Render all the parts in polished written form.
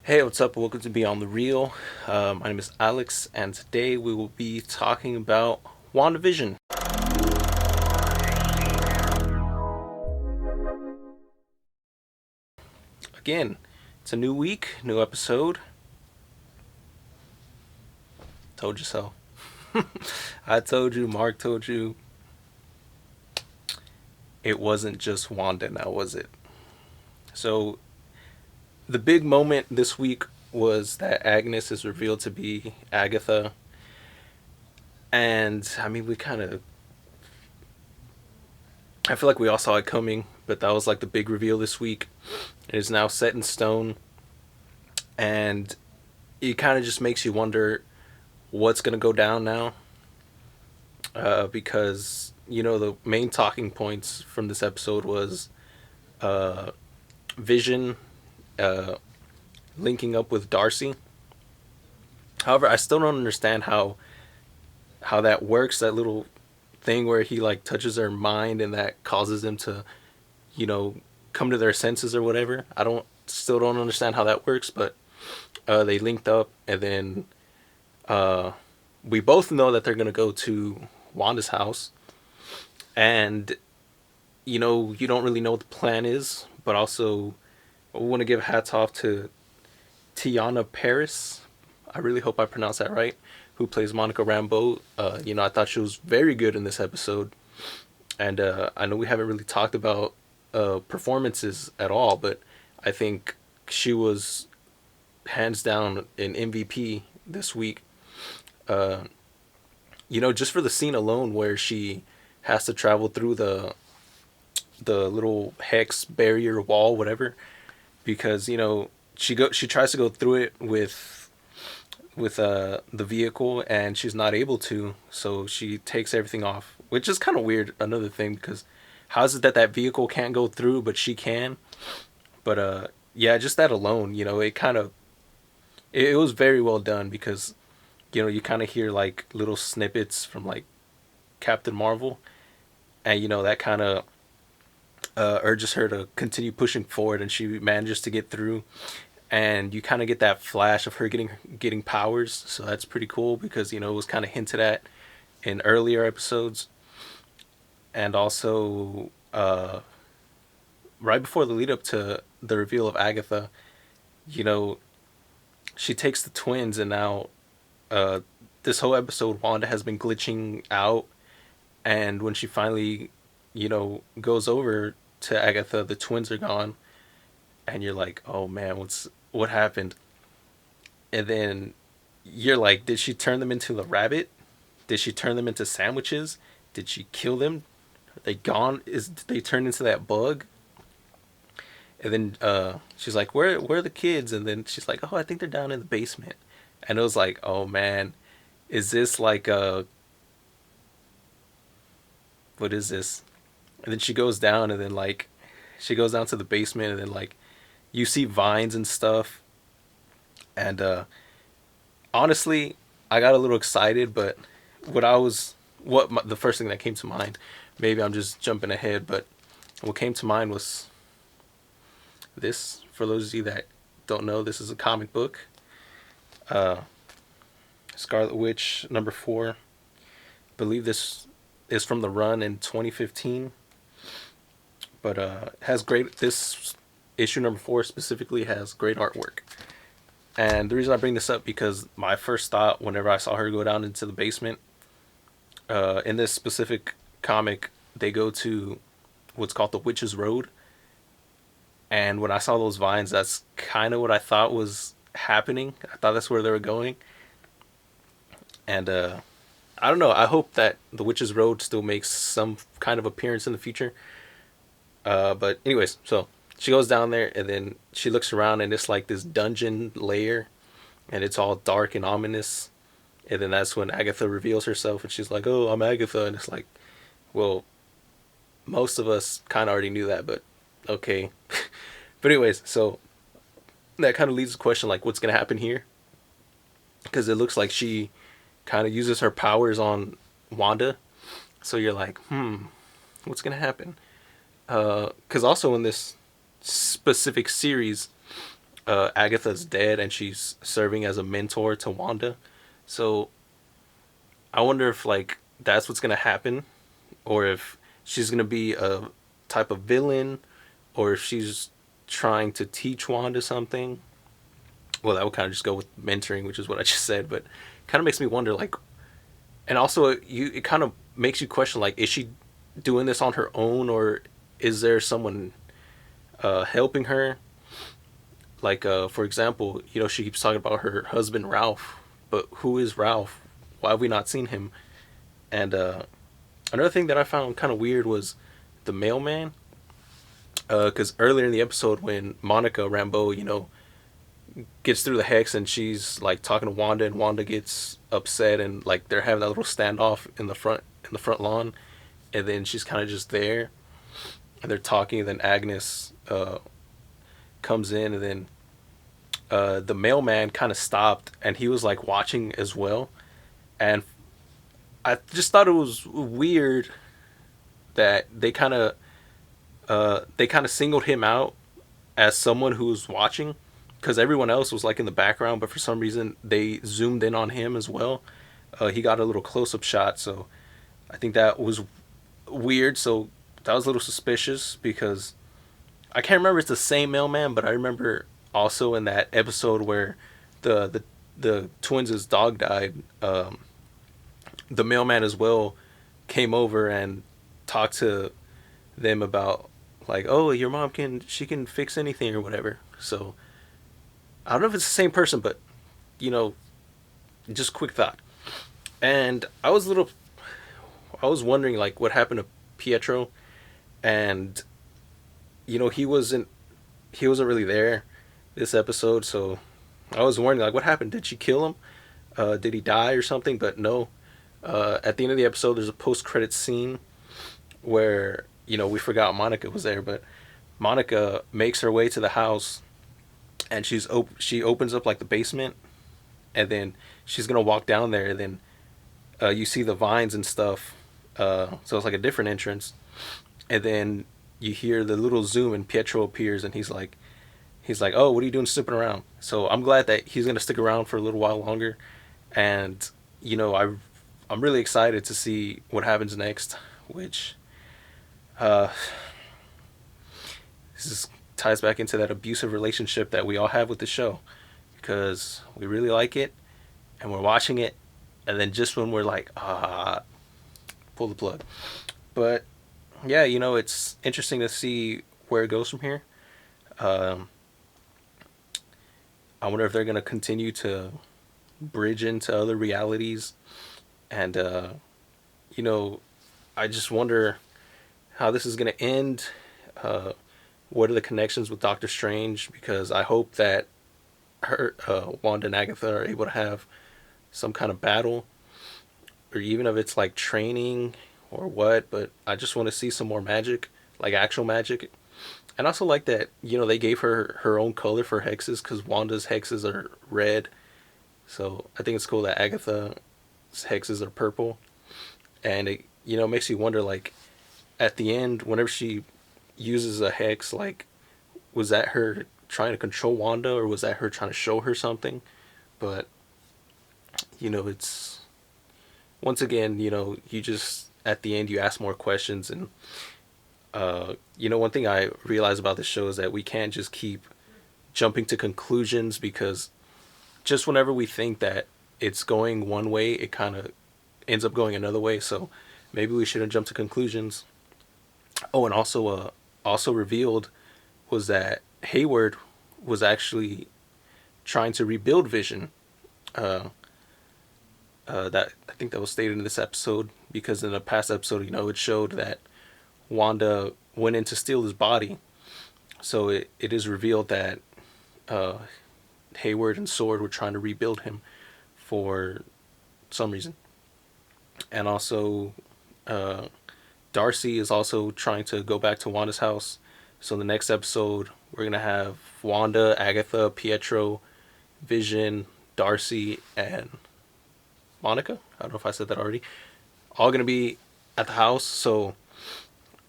Hey, what's up? Welcome to Beyond the Real. My name is Alex, and today we will be talking about WandaVision. Again, it's a new week, new episode. Told you so. I told you, Mark told you. It wasn't just Wanda now, was it? So, the big moment this week was that Agnes is revealed to be Agatha. And, I mean, I feel like we all saw it coming, but that was like the big reveal this week. It is now set in stone, and it kind of just makes you wonder what's going to go down now. Because, the main talking points from this episode was uh, Vision uh, linking up with Darcy. However, I still don't understand how that works. That little thing where he like touches their mind and that causes them to, you know, come to their senses or whatever. I don't still don't understand how that works, but they linked up, and then uh, we both know that they're gonna go to Wanda's house, and you don't really know what the plan is, but also I want to give hats off to Tiana Paris. I really hope I pronounced that right. Who plays Monica Rambeau? I thought she was very good in this episode, and I know we haven't really talked about performances at all, but I think she was hands down an MVP this week. Uh, just for the scene alone where she has to travel through the little hex barrier wall, whatever, because she tries to go through it with the vehicle, and she's not able to, so she takes everything off, which is kind of weird. Another thing, because how is it that vehicle can't go through but she can? But yeah, just that alone, it kind of it was very well done, because you kind of hear like little snippets from like Captain Marvel, and that kind of urges her to continue pushing forward, and she manages to get through, and you kind of get that flash of her getting powers. So that's pretty cool, because it was kind of hinted at in earlier episodes, and also right before the lead up to the reveal of Agatha, you know she takes the twins, and now uh, this whole episode Wanda has been glitching out, and when she finally goes over to Agatha, the twins are gone, and you're like, oh man, what happened? And then you're like, did she turn them into the rabbit? Did she turn them into sandwiches? Did she kill them? Are they gone? Did they turn into that bug? And then she's like, where are the kids? And then she's like, oh, I think they're down in the basement. And it was like, oh man, is this like what is this? And then she goes down, and then like she goes down to the basement, and then like you see vines and stuff. And honestly, I got a little excited, but what I was the first thing that came to mind, maybe I'm just jumping ahead, but what came to mind was this. For those of you that don't know, this is a comic book, uh, Scarlet Witch #4. I believe this is from the run in 2015, but has great. This issue #4 specifically has great artwork. And the reason I bring this up, because my first thought whenever I saw her go down into the basement, in this specific comic, they go to what's called the Witch's Road. And when I saw those vines, that's kind of what I thought was happening. I thought that's where they were going. And I don't know. I hope that the Witch's Road still makes some kind of appearance in the future. But anyways, so she goes down there, and then she looks around, and it's like this dungeon layer, and it's all dark and ominous. And then that's when Agatha reveals herself, and she's like, "Oh, I'm Agatha," and it's like, well, most of us kind of already knew that, but okay. But anyways, so that kind of leads to the question, like, what's gonna happen here? Because it looks like she kind of uses her powers on Wanda. So you're like, what's gonna happen? Because also in this specific series, Agatha's dead and she's serving as a mentor to Wanda. So I wonder if like that's what's gonna happen, or if she's gonna be a type of villain, or if she's trying to teach Wanda something. Well, that would kind of just go with mentoring, which is what I just said, but kind of makes me wonder like, and also it kind of makes you question like, is she doing this on her own, or is there someone helping her? Like, for example, she keeps talking about her husband Ralph, but who is Ralph? Why have we not seen him? And another thing that I found kind of weird was the mailman. Because earlier in the episode, when Monica Rambeau, gets through the hex and she's like talking to Wanda, and Wanda gets upset, and like they're having that little standoff in the front lawn, and then she's kind of just there, and they're talking, and then Agnes comes in, and then the mailman kind of stopped, and he was like watching as well, and I just thought it was weird that they kind of singled him out as someone who was watching, because everyone else was like in the background, but for some reason they zoomed in on him as well. He got a little close-up shot, so I think that was weird. So that was a little suspicious, because I can't remember if it's the same mailman, but I remember also in that episode where the twins' dog died, the mailman as well came over and talked to them about like, oh, your mom can fix anything or whatever. So I don't know if it's the same person, but you know, just quick thought. And I was wondering like what happened to Pietro, and he wasn't really there this episode, so I was wondering like what happened. Did she kill him? Did he die or something? But no. At the end of the episode, there's a post-credit scene where we forgot Monica was there, but Monica makes her way to the house, and she opens up like the basement, and then she's gonna walk down there, and then you see the vines and stuff. So it's like a different entrance, and then you hear the little zoom, and Pietro appears, and he's like, oh, what are you doing snooping around? So I'm glad that he's gonna stick around for a little while longer, and I'm really excited to see what happens next, which uh, this ties back into that abusive relationship that we all have with the show, because we really like it and we're watching it, and then just when we're like, pull the plug. But yeah, it's interesting to see where it goes from here. Um, I wonder if they're gonna continue to bridge into other realities, and you know, I just wonder how this is gonna end. Uh, what are the connections with Doctor Strange? Because I hope that Wanda and Agatha are able to have some kind of battle, or even if it's like training or what. But I just want to see some more magic, like actual magic. And also like that, they gave her own color for hexes, because Wanda's hexes are red. So I think it's cool that Agatha's hexes are purple, and it makes you wonder like at the end whenever she uses a hex, like was that her trying to control Wanda, or was that her trying to show her something? But it's once again, you just at the end you ask more questions, and one thing I realize about this show is that we can't just keep jumping to conclusions, because just whenever we think that it's going one way, it kind of ends up going another way. So maybe we shouldn't jump to conclusions. Oh, and also revealed was that Hayward was actually trying to rebuild Vision. That I think that was stated in this episode, because in a past episode, it showed that Wanda went in to steal his body. So it is revealed that uh, Hayward and Sword were trying to rebuild him for some reason. And also, uh, Darcy is also trying to go back to Wanda's house. So in the next episode, we're going to have Wanda, Agatha, Pietro, Vision, Darcy, and Monica. I don't know if I said that already. All going to be at the house. So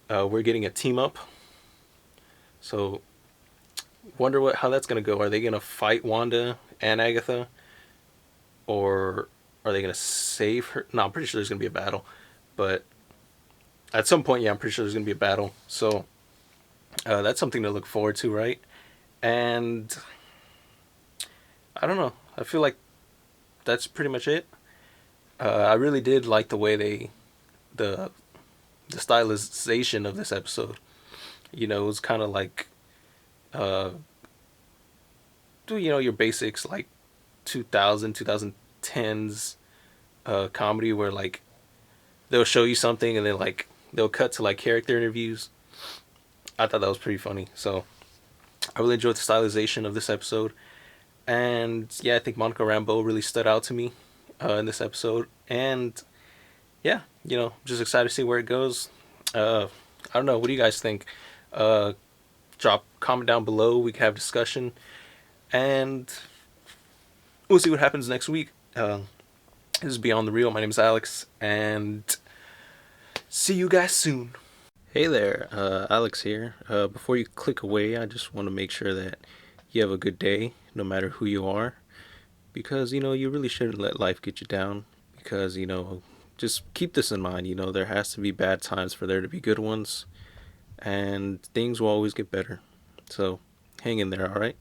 we're getting a team up. So Wonder what how that's gonna go. Are they gonna fight Wanda and Agatha, or are they gonna save her? No, I'm pretty sure there's gonna be a battle, but at some point, yeah, I'm pretty sure there's gonna be a battle. So that's something to look forward to, right? And I don't know. I feel like that's pretty much it. I really did like the way the the stylization of this episode. You know, it was kind of like uh, your basics like 2010s comedy where like they'll show you something and then like they'll cut to like character interviews. I thought that was pretty funny. So I really enjoyed the stylization of this episode. And yeah, I think Monica Rambeau really stood out to me in this episode. And yeah, just excited to see where it goes. I don't know. What do you guys think? Uh, Drop comment down below. We can have discussion, and we'll see what happens next week. This is Beyond the Real. My name is Alex, and see you guys soon. Hey there, Alex here. Before you click away, I just want to make sure that you have a good day, no matter who you are, because you really shouldn't let life get you down. Because just keep this in mind. There has to be bad times for there to be good ones, and things will always get better. So hang in there, all right?